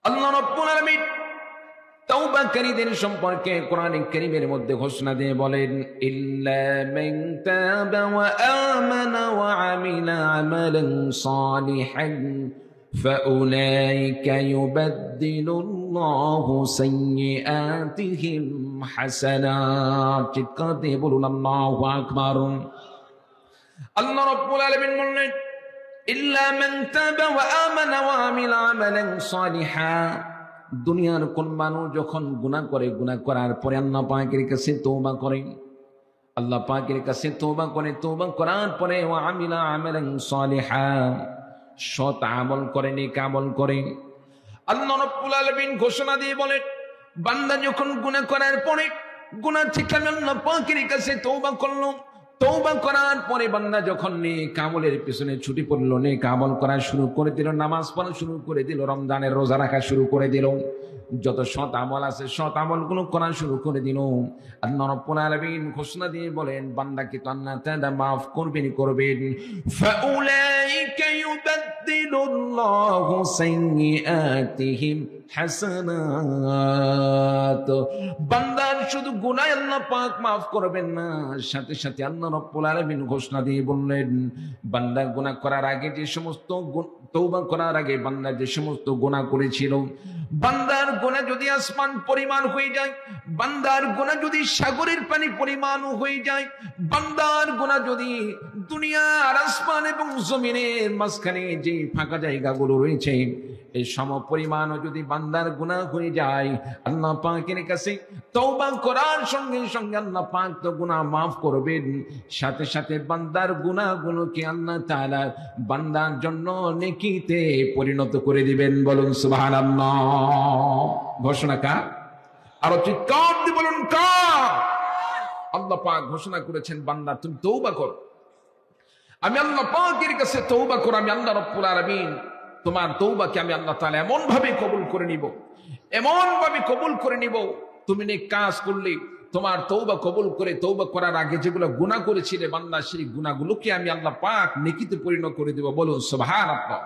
আল্লাহ রাব্বুল আলামিন তাওবাকারীদের সম্পর্কে কোরআনে কারীমের মধ্যে ঘোষণা দিয়ে বলেন, ইল্লা মান তাবা ওয়া আমানা ওয়া আমিলা আমালান সালিহান ফাউলাইকা ইউবাদদিলুল্লাহু সাইয়্যাতিহিম হাসানাত। চিৎকার দিয়ে বলুন আল্লাহু আকবার। আল্লাহ রাব্বুল আলামিন বললেন, ইল্লা মান তাবা ওয়া আমানা ওয়া আমিলা আমালান সালিহান। দুনিয়ার কোন মানুষ যখন গুনাহ করে, গুনাহ করার পরে আল্লাহ পাকের কাছে তওবা করে, আল্লাহ পাকের কাছে তওবা করে, তওবা করার পরে ওয়া আমিলা আমালান সালিহান, সৎ আমল করে, নেক আমল করে, আল্লাহ রাব্বুল আলামিন ঘোষণা দিয়ে বলেন, বান্দা যখন গুনাহ করার পরে, গুনাহ থেকে আল্লাহ পাকের কাছে তওবা করলো, তওবা করার পরে বান্দা যখন নেক আমলের পিছনে ছুটি পড়ল, নেক আমল করা শুরু করে দিল, নামাজ পড়া শুরু করে দিল, রমজানের রোজা রাখা শুরু করে দিল, যত সৎ আমল আছে সৎ আমলগুলো করা শুরু করে দিল, আল্লাহ রাব্বুল আলামিন ঘোষণা দিয়ে বলেন, বান্দাকে তো আল্লাহ তাআলা মাফ করবেন করবেন। ফাউলাইকা ইউবাদদিলুল্লাহু সাইয়্যাতিহিম হাসানাত। বান্দার শুধু গুনাহ আল্লাহ পাক মাফ করবেন না, সাথে সাথে আল্লাহ রাব্বুল আলামিন ঘোষণা দিয়ে বললেন, বান্দা গুনাহ করার আগে যে সমস্ত তওবা করার আগে বান্দা যে সমস্ত গুনাহ করেছিল, বান্দার গুনাহ যদি আসমান পরিমাণ হয়ে যায়, বান্দার গুনাহ যদি সাগরের পানি পরিমাণ হয়ে যায়, বান্দার গুনাহ যদি দুনিয়ার আসমান এবং জমিনের মাঝখানে যে ফাঁকা জায়গাগুলো রয়েছে এই সম পরিমাণ যদি বান্দার গুনাহ হয়ে যায়, আল্লাহ পাকের কাছে তওবা করার সঙ্গে সঙ্গে আল্লাহ পাক তো গুনাহ মাফ করবেন, সাথে সাথে বান্দার গুনাহগুলোকে আল্লাহ তাআলা বান্দার জন্য নেকিতে পরিণত করে দিবেন। বলুন সুবহানাল্লাহ। ঘোষণা কার? আরো চিৎকার দিয়ে বলুন কার? আল্লাহ পাক ঘোষণা করেছেন, বান্দা তুমি তওবা করো, আমি আল্লাহ পাকের কাছে তওবা করো, আমি আল্লাহ রাব্বুল আলামিন তোমার তওবাকে আমি আল্লাহ তাআলা এমন ভাবে কবুল করে নিব, এমন ভাবে কবুল করে নিব, তুমি নেক কাজ করলে তোমার তওবা কবুল করে, তওবা করার আগে যেগুলো গুনাহ করেছিলে বান্দা, সেই গুনাহগুলোকে আমি আল্লাহ পাক নেকিতে পরিণত করে দেব। বলুন সুবহানাল্লাহ।